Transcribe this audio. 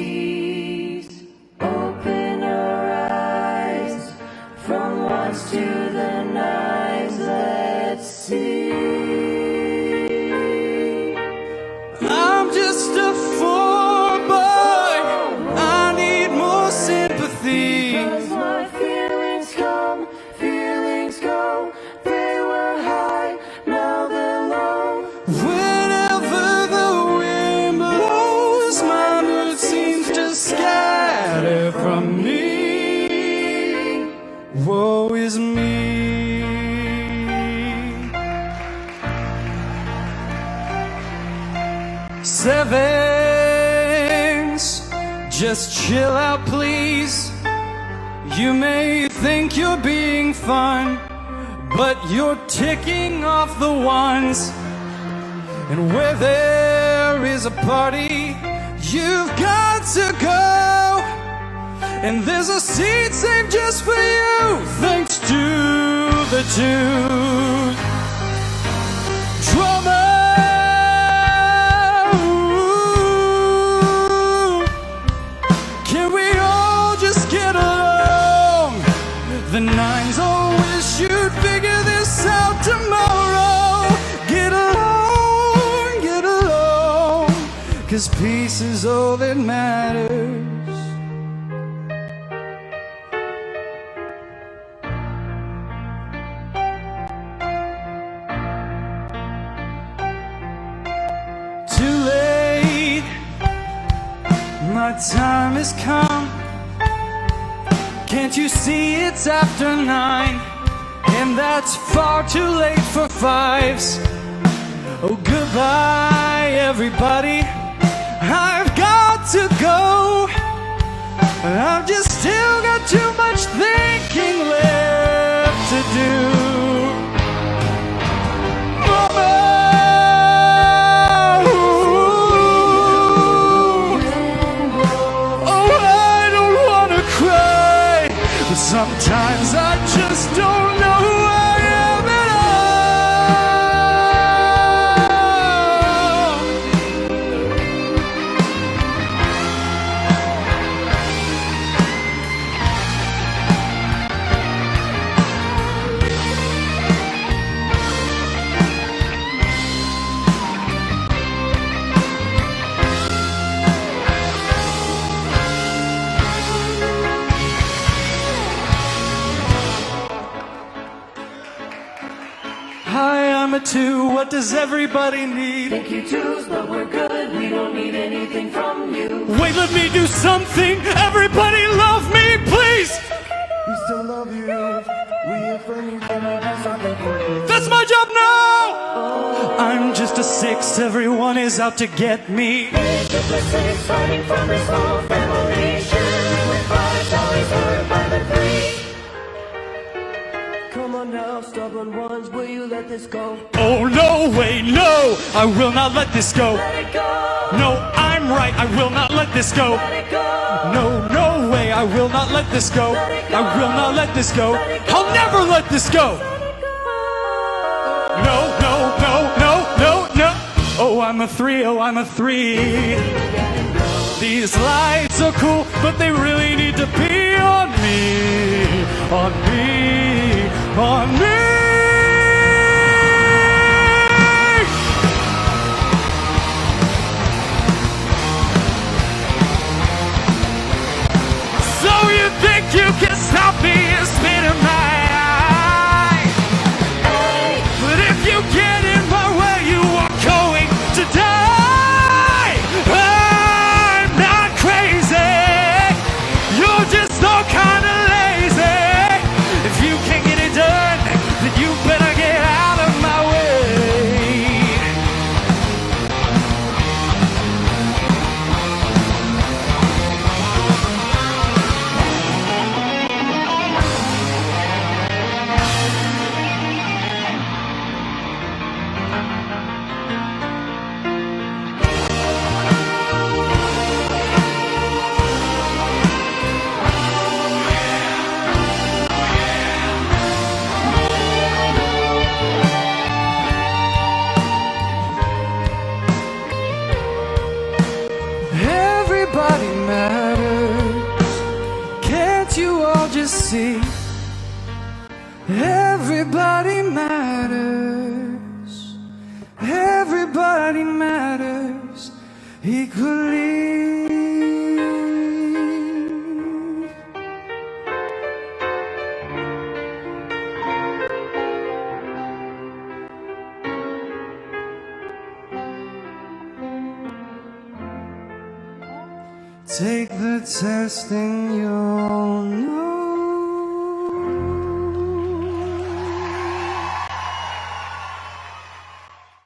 seas. Open our eyes from wants to the nines. Let's see. I'm just a poor boy. I need more sympathy. Because my feelings come, feelings go. They were high, now they're low. Whenever the wind blows, my mood seems to scatter from me. Woe is me. Sevens, just chill out, please. You may think you're being fun, but you're ticking off the ones. And where there is a party, you've got to go. And there's a seat saved just for you, thanks to the two drummer. Can we all just get along? The nines all wish you'd figure this out tomorrow. Get along, get along, 'cause peace is all that matters. Too late, my time has come. Can't you see it's after 9? And that's far too late for 5s. Oh, goodbye, everybody. I've got to go. I've just still got too much thinking left to do. Sometimes I just don't know who I am at Hi, I'm a 2. What does everybody need? Think you twos, but we're good. We don't need anything from you. Wait, let me do something. Everybody love me, please. We still love you. We affirm you. Can I do something for you? That's my job now. I'm just a 6. Everyone is out to get me. It's just a 6 fighting from a small revolution. With 5's always hurt by the 3. Come on now, stubborn ones, will you let this go? Oh, no, wait, no. I will not let this go. Let it go. No, I'm right. I will not let this go. Let it go. No, no way. I will not let this go. I will not let this go. I'll never let this go. No, no, no, no, no, no. Oh, I'm a 3. Oh, I'm a 3. These lights are cool, but they really need to be on me. On me. On me. So you think you can stop me and spit in my eye? But if you get in my way, you are going to die. I'm not crazy. You're just all kind of lazy. If you can't get it done, then you better get out of my way. equally. Take the test and you'll know.